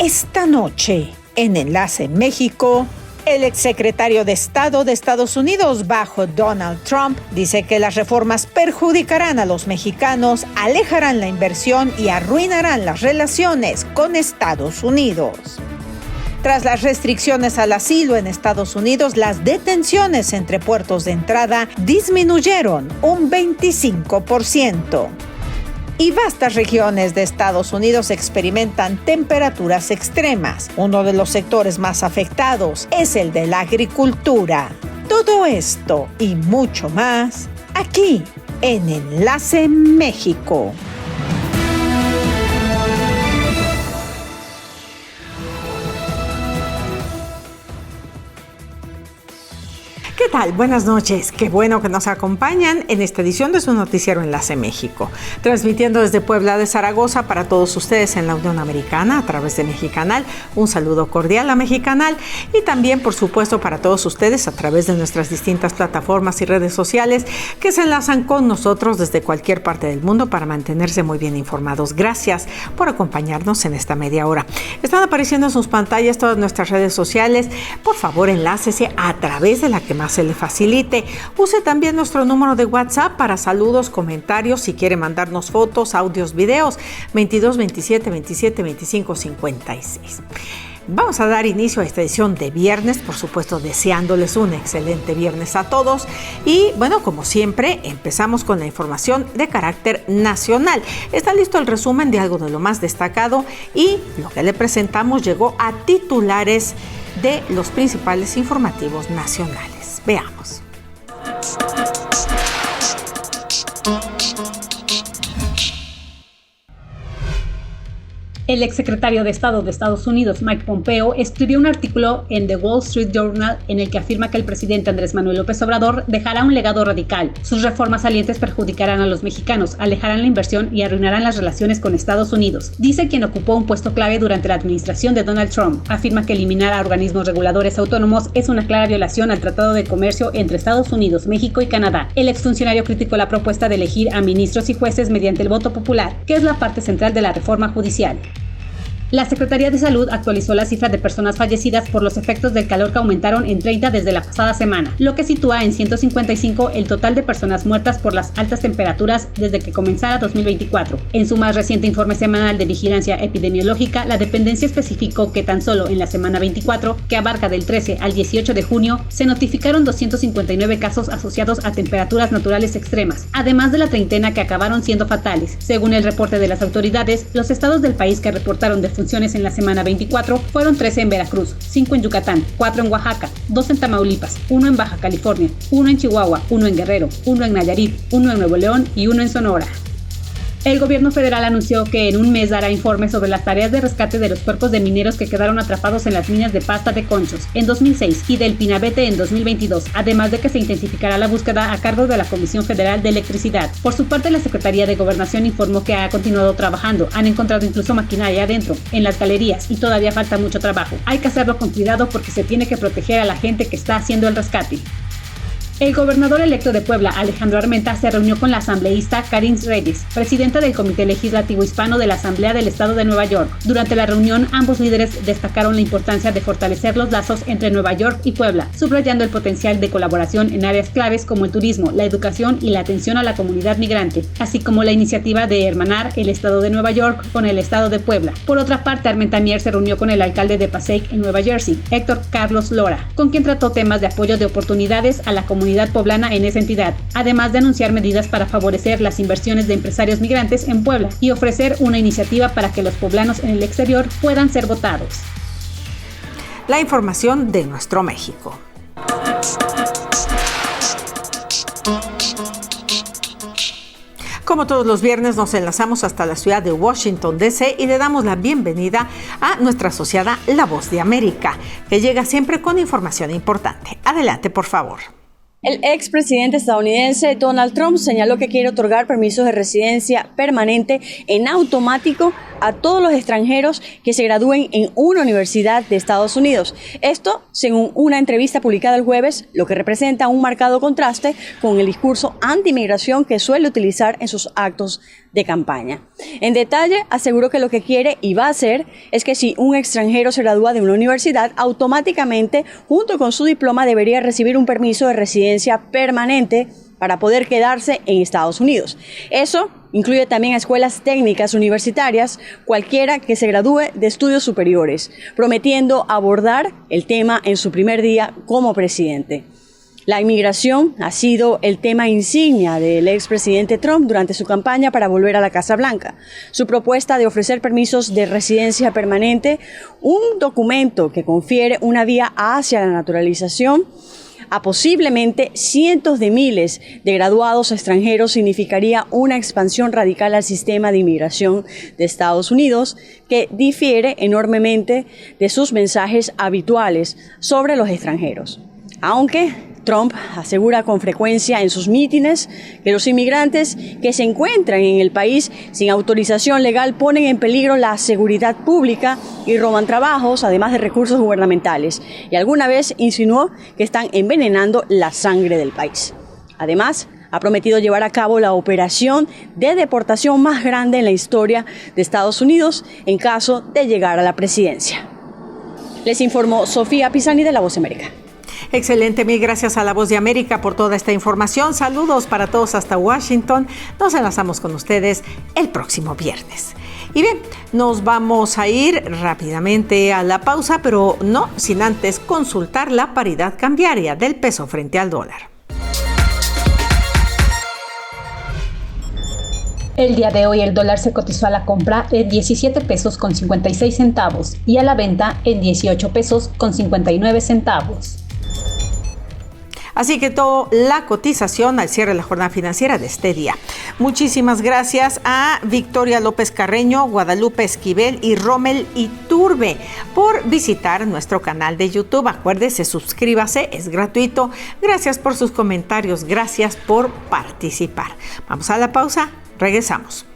Esta noche, en Enlace México, el exsecretario de Estado de Estados Unidos bajo Donald Trump dice que las reformas perjudicarán a los mexicanos, alejarán la inversión y arruinarán las relaciones con Estados Unidos. Tras las restricciones al asilo en Estados Unidos, las detenciones entre puertos de entrada disminuyeron un 25%. Y vastas regiones de Estados Unidos experimentan temperaturas extremas. Uno de los sectores más afectados es el de la agricultura. Todo esto y mucho más aquí en Enlace México. ¿Qué tal? Buenas noches. Qué bueno que nos acompañan en esta edición de su noticiero Enlace México, transmitiendo desde Puebla de Zaragoza para todos ustedes en la Unión Americana a través de Mexicanal. Un saludo cordial a Mexicanal y también, por supuesto, para todos ustedes a través de nuestras distintas plataformas y redes sociales que se enlazan con nosotros desde cualquier parte del mundo para mantenerse muy bien informados. Gracias por acompañarnos en esta media hora. Están apareciendo en sus pantallas todas nuestras redes sociales. Por favor, enlácese a través de la que más se le facilite. Use también nuestro número de WhatsApp para saludos, comentarios, si quiere mandarnos fotos, audios, videos, 22 27 27 25 56. Vamos a dar inicio a esta edición de viernes, por supuesto deseándoles un excelente viernes a todos. Y bueno, como siempre, empezamos con la información de carácter nacional. Está listo el resumen de algo de lo más destacado y lo que le presentamos llegó a titulares de los principales informativos nacionales. Veamos. El exsecretario de Estado de Estados Unidos, Mike Pompeo, escribió un artículo en The Wall Street Journal en el que afirma que el presidente Andrés Manuel López Obrador dejará un legado radical. Sus reformas salientes perjudicarán a los mexicanos, alejarán la inversión y arruinarán las relaciones con Estados Unidos. Dice quien ocupó un puesto clave durante la administración de Donald Trump. Afirma que eliminar a organismos reguladores autónomos es una clara violación al Tratado de Comercio entre Estados Unidos, México y Canadá. El exfuncionario criticó la propuesta de elegir a ministros y jueces mediante el voto popular, que es la parte central de la reforma judicial. La Secretaría de Salud actualizó la cifra de personas fallecidas por los efectos del calor que aumentaron en 30 desde la pasada semana, lo que sitúa en 155 el total de personas muertas por las altas temperaturas desde que comenzara 2024. En su más reciente informe semanal de vigilancia epidemiológica, la dependencia especificó que tan solo en la semana 24, que abarca del 13 al 18 de junio, se notificaron 259 casos asociados a temperaturas naturales extremas, además de la treintena que acabaron siendo fatales. Según el reporte de las autoridades, los estados del país que reportaron defunciones en la semana 24 fueron 13 en Veracruz, 5 en Yucatán, 4 en Oaxaca, 2 en Tamaulipas, 1 en Baja California, 1 en Chihuahua, 1 en Guerrero, 1 en Nayarit, 1 en Nuevo León y 1 en Sonora. El gobierno federal anunció que en un mes dará informes sobre las tareas de rescate de los cuerpos de mineros que quedaron atrapados en las minas de Pasta de Conchos en 2006 y del Pinabete en 2022, además de que se intensificará la búsqueda a cargo de la Comisión Federal de Electricidad. Por su parte, la Secretaría de Gobernación informó que ha continuado trabajando. Han encontrado incluso maquinaria adentro, en las galerías, y todavía falta mucho trabajo. Hay que hacerlo con cuidado porque se tiene que proteger a la gente que está haciendo el rescate. El gobernador electo de Puebla, Alejandro Armenta, se reunió con la asambleísta Karine Reyes, presidenta del Comité Legislativo Hispano de la Asamblea del Estado de Nueva York. Durante la reunión, ambos líderes destacaron la importancia de fortalecer los lazos entre Nueva York y Puebla, subrayando el potencial de colaboración en áreas claves como el turismo, la educación y la atención a la comunidad migrante, así como la iniciativa de hermanar el Estado de Nueva York con el Estado de Puebla. Por otra parte, Armenta Mier se reunió con el alcalde de Passaic, en Nueva Jersey, Héctor Carlos Lora, con quien trató temas de apoyo de oportunidades a la comunidad poblana en esa entidad, además de anunciar medidas para favorecer las inversiones de empresarios migrantes en Puebla y ofrecer una iniciativa para que los poblanos en el exterior puedan ser votados. La información de nuestro México. Como todos los viernes, nos enlazamos hasta la ciudad de Washington, D.C. y le damos la bienvenida a nuestra asociada La Voz de América, que llega siempre con información importante. Adelante, por favor. El expresidente estadounidense Donald Trump señaló que quiere otorgar permisos de residencia permanente en automático a todos los extranjeros que se gradúen en una universidad de Estados Unidos. Esto, según una entrevista publicada el jueves, lo que representa un marcado contraste con el discurso anti-inmigración que suele utilizar en sus actos de campaña. En detalle, aseguró que lo que quiere y va a hacer es que si un extranjero se gradúa de una universidad, automáticamente, junto con su diploma, debería recibir un permiso de residencia permanente para poder quedarse en Estados Unidos. Eso incluye también a escuelas técnicas universitarias, cualquiera que se gradúe de estudios superiores, prometiendo abordar el tema en su primer día como presidente. La inmigración ha sido el tema insignia del expresidente Trump durante su campaña para volver a la Casa Blanca. Su propuesta de ofrecer permisos de residencia permanente, un documento que confiere una vía hacia la naturalización a posiblemente cientos de miles de graduados extranjeros, significaría una expansión radical al sistema de inmigración de Estados Unidos que difiere enormemente de sus mensajes habituales sobre los extranjeros. Aunque Trump asegura con frecuencia en sus mítines que los inmigrantes que se encuentran en el país sin autorización legal ponen en peligro la seguridad pública y roban trabajos, además de recursos gubernamentales. Y alguna vez insinuó que están envenenando la sangre del país. Además, ha prometido llevar a cabo la operación de deportación más grande en la historia de Estados Unidos en caso de llegar a la presidencia. Les informó Sofía Pisani de La Voz de América. Excelente, mil gracias a La Voz de América por toda esta información. Saludos para todos hasta Washington. Nos enlazamos con ustedes el próximo viernes. Y bien, nos vamos a ir rápidamente a la pausa, pero no sin antes consultar la paridad cambiaria del peso frente al dólar. El día de hoy el dólar se cotizó a la compra en 17 pesos con 56 centavos y a la venta en 18 pesos con 59 centavos. Así que toda la cotización al cierre de la jornada financiera de este día. Muchísimas gracias a Victoria López Carreño, Guadalupe Esquivel y Rommel Iturbe por visitar nuestro canal de YouTube. Acuérdese, suscríbase, es gratuito. Gracias por sus comentarios, gracias por participar. Vamos a la pausa, regresamos.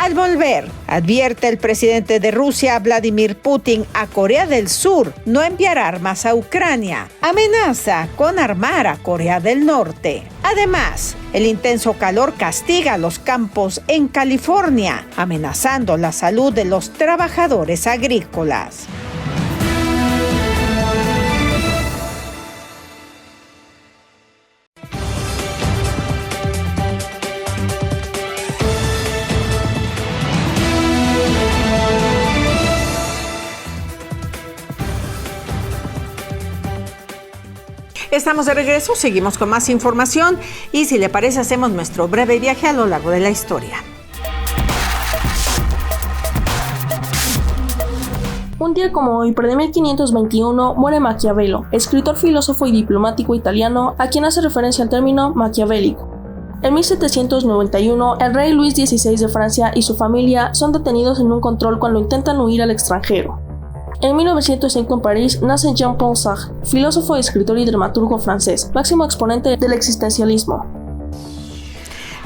Al volver, advierte el presidente de Rusia, Vladimir Putin, a Corea del Sur no enviar armas a Ucrania. Amenaza con armar a Corea del Norte. Además, el intenso calor castiga los campos en California, amenazando la salud de los trabajadores agrícolas. Estamos de regreso, seguimos con más información y si le parece hacemos nuestro breve viaje a lo largo de la historia. Un día como hoy, pero de 1521, muere Maquiavelo, escritor, filósofo y diplomático italiano, a quien hace referencia al término maquiavélico. En 1791, el rey Luis XVI de Francia y su familia son detenidos en un control cuando intentan huir al extranjero. En 1905 en París nace Jean-Paul Sartre, filósofo, escritor y dramaturgo francés, máximo exponente del existencialismo.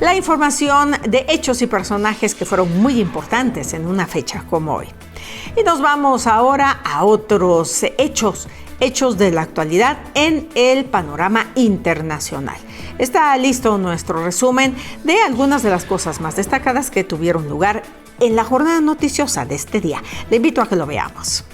La información de hechos y personajes que fueron muy importantes en una fecha como hoy. Y nos vamos ahora a otros hechos de la actualidad en el panorama internacional. Está listo nuestro resumen de algunas de las cosas más destacadas que tuvieron lugar en la jornada noticiosa de este día. Le invito a que lo veamos.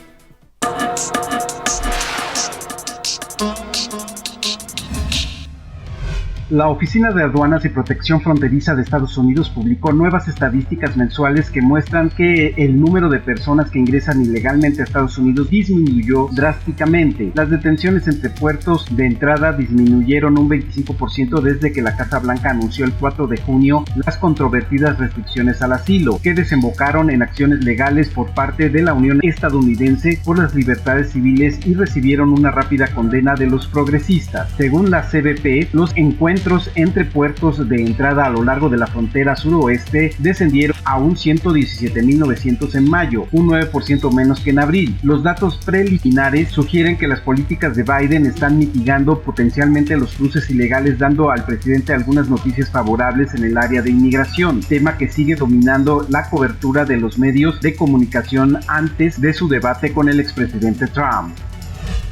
La Oficina de Aduanas y Protección Fronteriza de Estados Unidos publicó nuevas estadísticas mensuales que muestran que el número de personas que ingresan ilegalmente a Estados Unidos disminuyó drásticamente. Las detenciones entre puertos de entrada disminuyeron un 25% desde que la Casa Blanca anunció el 4 de junio las controvertidas restricciones al asilo, que desembocaron en acciones legales por parte de la Unión Estadounidense por las libertades civiles y recibieron una rápida condena de los progresistas. Según la CBP, los encuentros encuentros entre puertos de entrada a lo largo de la frontera suroeste descendieron a un 117.900 en mayo, un 9% menos que en abril. Los datos preliminares sugieren que las políticas de Biden están mitigando potencialmente los cruces ilegales, dando al presidente algunas noticias favorables en el área de inmigración, tema que sigue dominando la cobertura de los medios de comunicación antes de su debate con el expresidente Trump.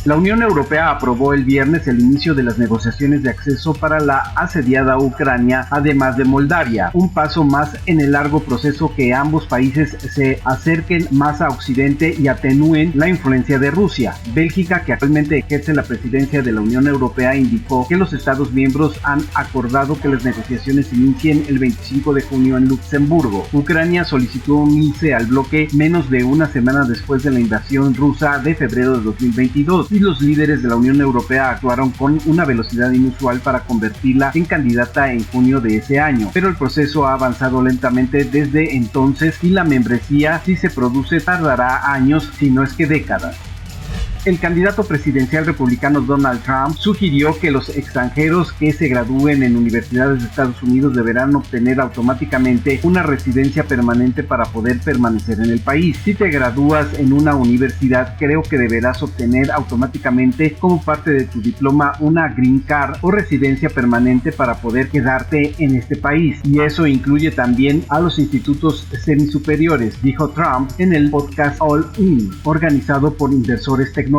La Unión Europea aprobó el viernes el inicio de las negociaciones de acceso para la asediada Ucrania, además de Moldavia, un paso más en el largo proceso que ambos países se acerquen más a Occidente y atenúen la influencia de Rusia. Bélgica, que actualmente ejerce la presidencia de la Unión Europea, indicó que los Estados miembros han acordado que las negociaciones inicien el 25 de junio en Luxemburgo. Ucrania solicitó unirse al bloque menos de una semana después de la invasión rusa de febrero de 2022. Y los líderes de la Unión Europea actuaron con una velocidad inusual para convertirla en candidata en junio de ese año, pero el proceso ha avanzado lentamente desde entonces y la membresía, si se produce, tardará años, si no es que décadas. El candidato presidencial republicano Donald Trump sugirió que los extranjeros que se gradúen en universidades de Estados Unidos deberán obtener automáticamente una residencia permanente para poder permanecer en el país. Si te gradúas en una universidad, creo que deberás obtener automáticamente como parte de tu diploma una green card o residencia permanente para poder quedarte en este país. Y eso incluye también a los institutos semisuperiores, dijo Trump en el podcast All In, organizado por inversores tecnológicos.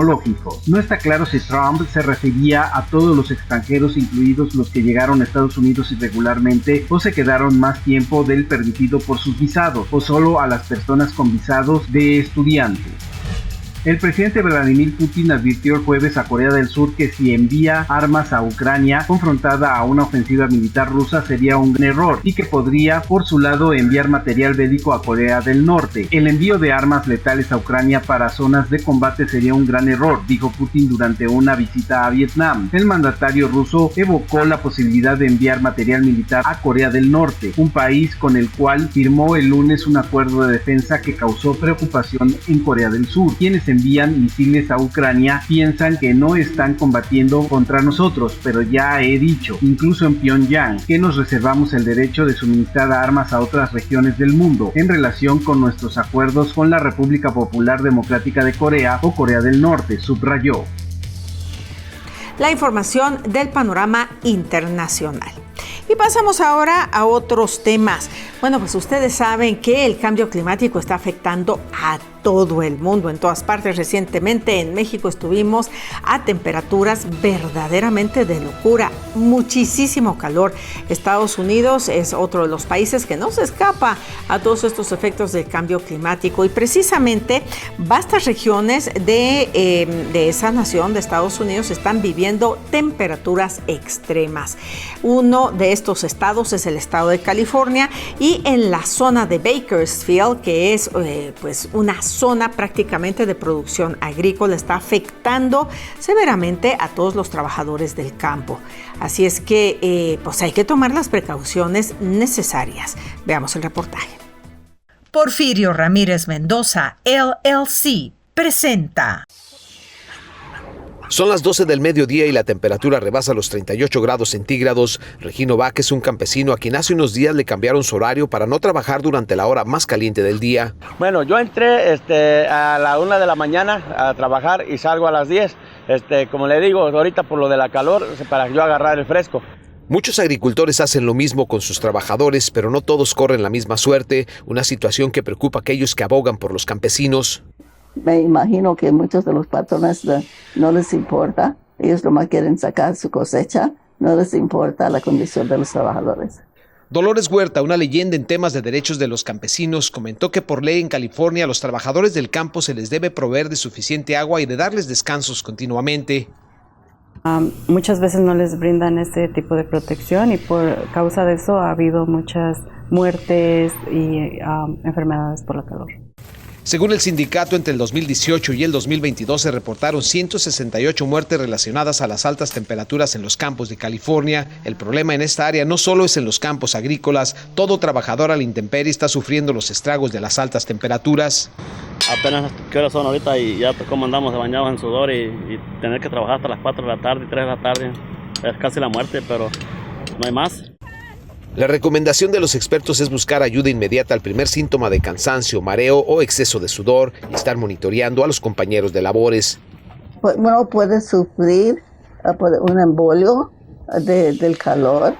No está claro si Trump se refería a todos los extranjeros, incluidos los que llegaron a Estados Unidos irregularmente o se quedaron más tiempo del permitido por sus visados, o solo a las personas con visados de estudiantes. El presidente Vladimir Putin advirtió el jueves a Corea del Sur que si envía armas a Ucrania confrontada a una ofensiva militar rusa sería un gran error y que podría, por su lado, enviar material bélico a Corea del Norte. El envío de armas letales a Ucrania para zonas de combate sería un gran error, dijo Putin durante una visita a Vietnam. El mandatario ruso evocó la posibilidad de enviar material militar a Corea del Norte, un país con el cual firmó el lunes un acuerdo de defensa que causó preocupación en Corea del Sur. Quienes envían misiles a Ucrania piensan que no están combatiendo contra nosotros, pero ya he dicho, incluso en Pyongyang, que nos reservamos el derecho de suministrar armas a otras regiones del mundo en relación con nuestros acuerdos con la República Popular Democrática de Corea o Corea del Norte, subrayó. La información del panorama internacional. Y pasamos ahora a otros temas. Bueno, pues ustedes saben que el cambio climático está afectando a todo el mundo, en todas partes. Recientemente en México estuvimos a temperaturas verdaderamente de locura, muchísimo calor. Estados Unidos es otro de los países que no se escapa a todos estos efectos del cambio climático y precisamente vastas regiones de esa nación, de Estados Unidos, están viviendo temperaturas extremas. Uno de estos estados es el estado de California y en la zona de Bakersfield, que es pues una zona prácticamente de producción agrícola, está afectando severamente a todos los trabajadores del campo. Así es que pues hay que tomar las precauciones necesarias. Veamos el reportaje. Porfirio Ramírez Mendoza, LLC, presenta. Son las 12 del mediodía y la temperatura rebasa los 38 grados centígrados. Regino Vázquez es un campesino a quien hace unos días le cambiaron su horario para no trabajar durante la hora más caliente del día. Bueno, yo entré a la 1 de la mañana a trabajar y salgo a las 10. Como le digo, ahorita por lo de la calor, para yo agarrar el fresco. Muchos agricultores hacen lo mismo con sus trabajadores, pero no todos corren la misma suerte, una situación que preocupa a aquellos que abogan por los campesinos. Me imagino que muchos de los patrones no les importa, ellos nomás quieren sacar su cosecha, no les importa la condición de los trabajadores. Dolores Huerta, una leyenda en temas de derechos de los campesinos, comentó que por ley en California a los trabajadores del campo se les debe proveer de suficiente agua y de darles descansos continuamente. Muchas veces no les brindan este tipo de protección y por causa de eso ha habido muchas muertes y enfermedades por la calor. Según el sindicato, entre el 2018 y el 2022 se reportaron 168 muertes relacionadas a las altas temperaturas en los campos de California. El problema en esta área no solo es en los campos agrícolas, todo trabajador a la intemperie está sufriendo los estragos de las altas temperaturas. Apenas qué horas son ahorita y ya como andamos bañados en sudor y tener que trabajar hasta las 4 de la tarde y 3 de la tarde. Es casi la muerte, pero no hay más. La recomendación de los expertos es buscar ayuda inmediata al primer síntoma de cansancio, mareo o exceso de sudor y estar monitoreando a los compañeros de labores. Uno puede sufrir un embolio del calor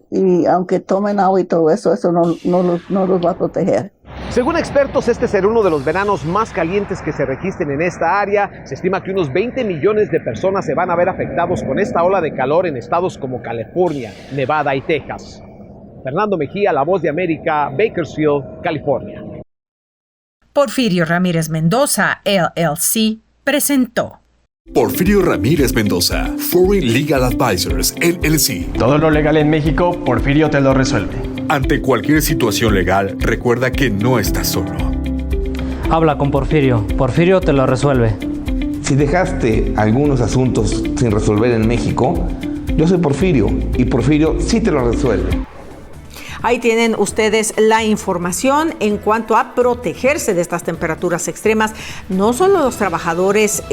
y aunque tomen agua y todo eso, no los va a proteger. Según expertos, este será uno de los veranos más calientes que se registren en esta área. Se estima que unos 20 millones de personas se van a ver afectados con esta ola de calor en estados como California, Nevada y Texas. Fernando Mejía, La Voz de América, Bakersfield, California. Porfirio Ramírez Mendoza, LLC, presentó. Porfirio Ramírez Mendoza, Foreign Legal Advisors, LLC. Todo lo legal en México, Porfirio te lo resuelve. Ante cualquier situación legal, recuerda que no estás solo. Habla con Porfirio. Porfirio te lo resuelve. Si dejaste algunos asuntos sin resolver en México, yo soy Porfirio y Porfirio sí te lo resuelve. Ahí tienen ustedes la información en cuanto a protegerse de estas temperaturas extremas. No solo los trabajadores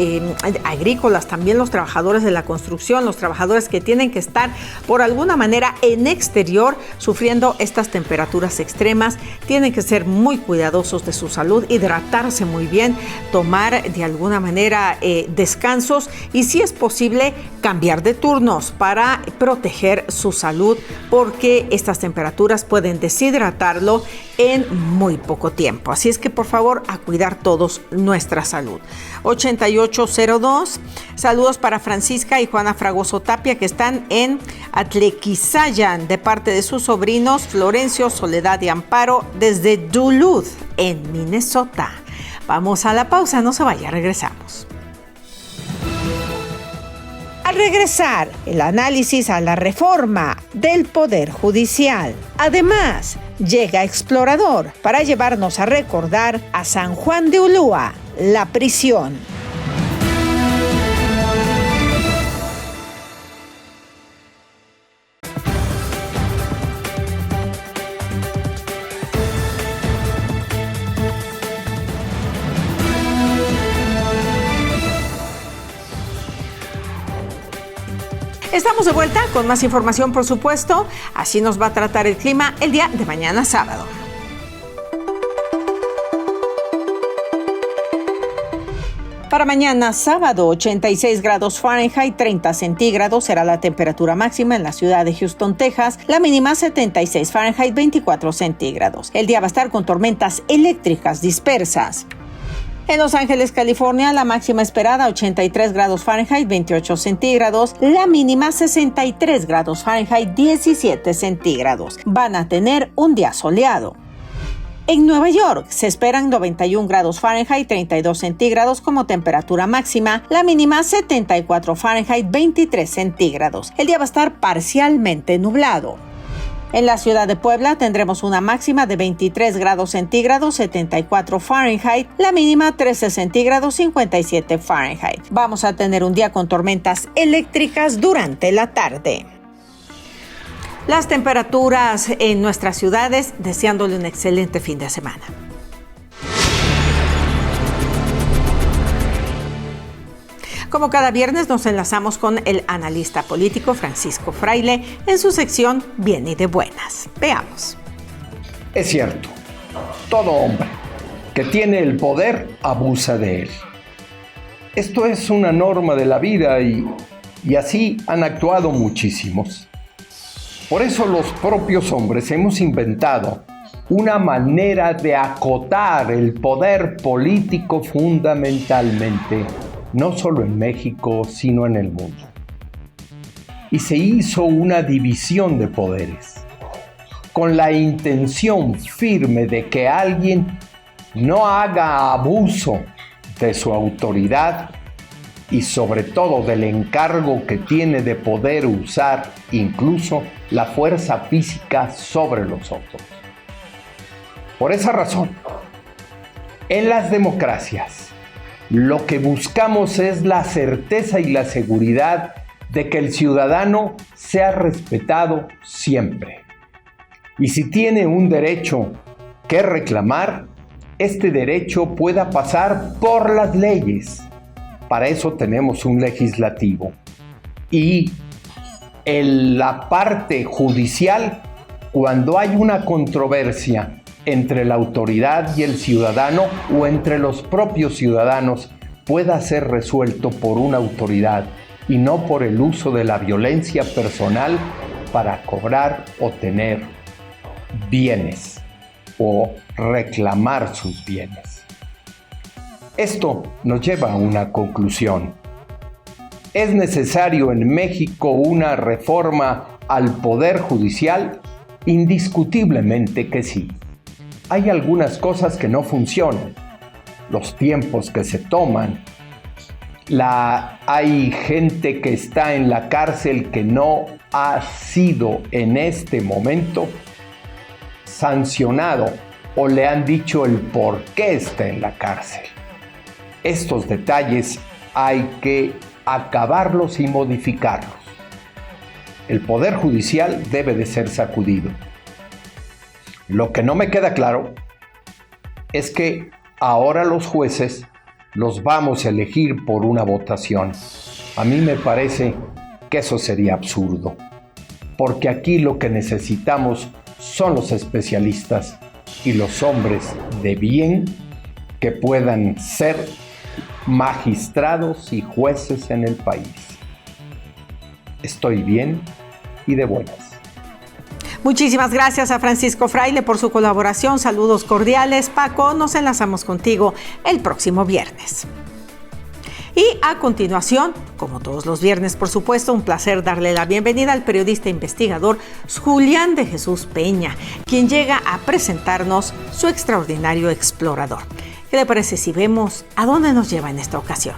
agrícolas, también los trabajadores de la construcción, los trabajadores que tienen que estar por alguna manera en exterior sufriendo estas temperaturas extremas. Tienen que ser muy cuidadosos de su salud, hidratarse muy bien, tomar de alguna manera descansos y, si es posible, cambiar de turnos para proteger su salud, porque estas temperaturas pueden deshidratarlo en muy poco tiempo. Así es que, por favor, a cuidar todos nuestra salud. 8802. Saludos para Francisca y Juana Fragoso Tapia, que están en Atlequizayan, de parte de sus sobrinos Florencio, Soledad y Amparo, desde Duluth, en Minnesota. Vamos a la pausa, no se vaya, regresamos. Al regresar, el análisis a la reforma del Poder Judicial. Además, llega Explorador para llevarnos a recordar a San Juan de Ulúa, la prisión. Estamos de vuelta con más información, por supuesto. Así nos va a tratar el clima el día de mañana sábado. Para mañana sábado, 86 grados Fahrenheit, 30 centígrados será la temperatura máxima en la ciudad de Houston, Texas. La mínima 76 Fahrenheit, 24 centígrados. El día va a estar con tormentas eléctricas dispersas. En Los Ángeles, California, la máxima esperada 83 grados Fahrenheit, 28 centígrados. La mínima 63 grados Fahrenheit, 17 centígrados. Van a tener un día soleado. En Nueva York se esperan 91 grados Fahrenheit, 32 centígrados como temperatura máxima. La mínima 74 Fahrenheit, 23 centígrados. El día va a estar parcialmente nublado. En la ciudad de Puebla tendremos una máxima de 23 grados centígrados, 74 Fahrenheit, la mínima 13 centígrados, 57 Fahrenheit. Vamos a tener un día con tormentas eléctricas durante la tarde. Las temperaturas en nuestras ciudades, deseándole un excelente fin de semana. Como cada viernes nos enlazamos con el analista político Francisco Fraile en su sección Bien y de Buenas. Veamos. Es cierto, todo hombre que tiene el poder abusa de él. Esto es una norma de la vida y así han actuado muchísimos. Por eso los propios hombres hemos inventado una manera de acotar el poder político fundamentalmente, no solo en México, sino en el mundo. Y se hizo una división de poderes, con la intención firme de que alguien no haga abuso de su autoridad y sobre todo del encargo que tiene de poder usar incluso la fuerza física sobre los otros. Por esa razón, en las democracias, lo que buscamos es la certeza y la seguridad de que el ciudadano sea respetado siempre. Y si tiene un derecho que reclamar, este derecho pueda pasar por las leyes. Para eso tenemos un legislativo. Y la parte judicial, cuando hay una controversia entre la autoridad y el ciudadano o entre los propios ciudadanos, pueda ser resuelto por una autoridad y no por el uso de la violencia personal para cobrar o tener bienes o reclamar sus bienes. Esto nos lleva a una conclusión. ¿Es necesario en México una reforma al Poder Judicial? Indiscutiblemente que sí. Hay algunas cosas que no funcionan. Los tiempos que se toman. Hay gente que está en la cárcel que no ha sido en este momento sancionado o le han dicho el por qué está en la cárcel. Estos detalles hay que acabarlos y modificarlos. El Poder Judicial debe de ser sacudido. Lo que no me queda claro es que ahora los jueces los vamos a elegir por una votación. A mí me parece que eso sería absurdo, porque aquí lo que necesitamos son los especialistas y los hombres de bien que puedan ser magistrados y jueces en el país. Estoy bien y de buenas. Muchísimas gracias a Francisco Fraile por su colaboración. Saludos cordiales. Paco, nos enlazamos contigo el próximo viernes. Y a continuación, como todos los viernes, por supuesto, un placer darle la bienvenida al periodista investigador Julián de Jesús Peña, quien llega a presentarnos su extraordinario explorador. ¿Qué le parece si vemos a dónde nos lleva en esta ocasión?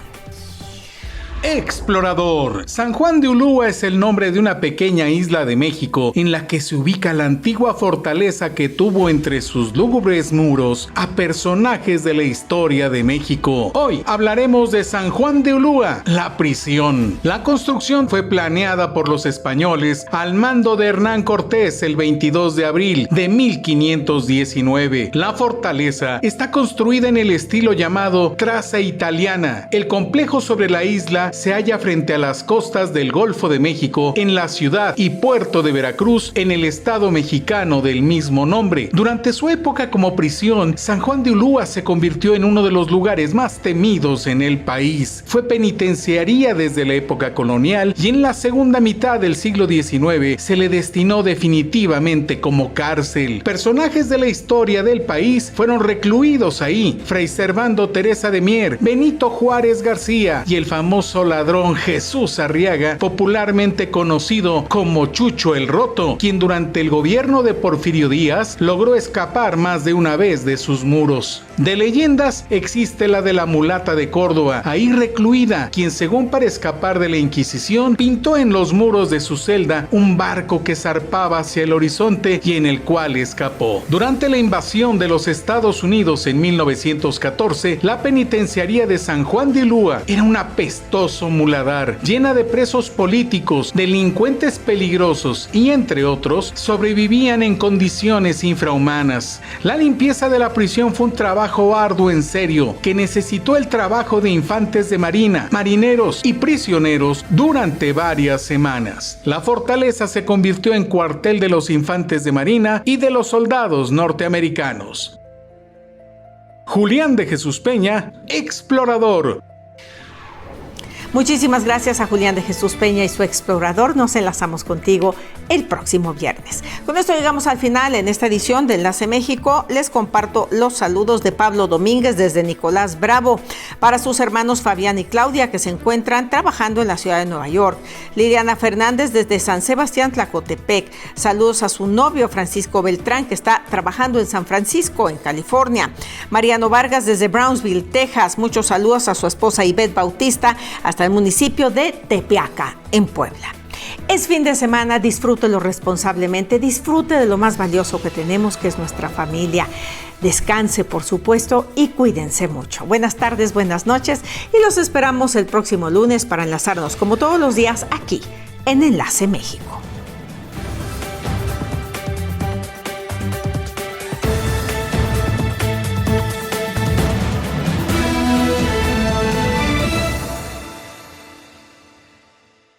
Explorador. San Juan de Ulúa es el nombre de una pequeña isla de México en la que se ubica la antigua fortaleza que tuvo entre sus lúgubres muros a personajes de la historia de México. Hoy hablaremos de San Juan de Ulúa, la prisión. La construcción fue planeada por los españoles al mando de Hernán Cortés el 22 de abril de 1519. La fortaleza está construida en el estilo llamado traza italiana. El complejo sobre la isla se halla frente a las costas del Golfo de México, en la ciudad y puerto de Veracruz, en el estado mexicano del mismo nombre. Durante su época como prisión, San Juan de Ulúa se convirtió en uno de los lugares más temidos en el país. Fue penitenciaría desde la época colonial y en la segunda mitad del siglo XIX se le destinó definitivamente como cárcel. Personajes de la historia del país fueron recluidos ahí: Fray Servando Teresa de Mier, Benito Juárez García y el famoso ladrón Jesús Arriaga, popularmente conocido como Chucho el Roto, quien durante el gobierno de Porfirio Díaz logró escapar más de una vez de sus muros. De leyendas existe la de la mulata de Córdoba, ahí recluida, quien según para escapar de la Inquisición pintó en los muros de su celda un barco que zarpaba hacia el horizonte y en el cual escapó. Durante la invasión de los Estados Unidos en 1914, la penitenciaría de San Juan de Ulúa era un apestoso muladar, llena de presos políticos, delincuentes peligrosos y, entre otros, sobrevivían en condiciones infrahumanas. La limpieza de la prisión fue un trabajo arduo en serio, que necesitó el trabajo de infantes de marina, marineros y prisioneros durante varias semanas. La fortaleza se convirtió en cuartel de los infantes de marina y de los soldados norteamericanos. Julián de Jesús Peña, explorador. Muchísimas gracias a Julián de Jesús Peña y su explorador. Nos enlazamos contigo el próximo viernes. Con esto llegamos al final en esta edición de Enlace México. Les comparto los saludos de Pablo Domínguez desde Nicolás Bravo, para sus hermanos Fabián y Claudia, que se encuentran trabajando en la ciudad de Nueva York. Liliana Fernández desde San Sebastián, Tlacotepec. Saludos a su novio Francisco Beltrán, que está trabajando en San Francisco, en California. Mariano Vargas desde Brownsville, Texas. Muchos saludos a su esposa Ivette Bautista, hasta el municipio de Tepeaca, en Puebla. Es fin de semana, disfrútelo responsablemente, disfrute de lo más valioso que tenemos, que es nuestra familia. Descanse, por supuesto, y cuídense mucho. Buenas tardes, buenas noches, y los esperamos el próximo lunes para enlazarnos, como todos los días, aquí en Enlace México.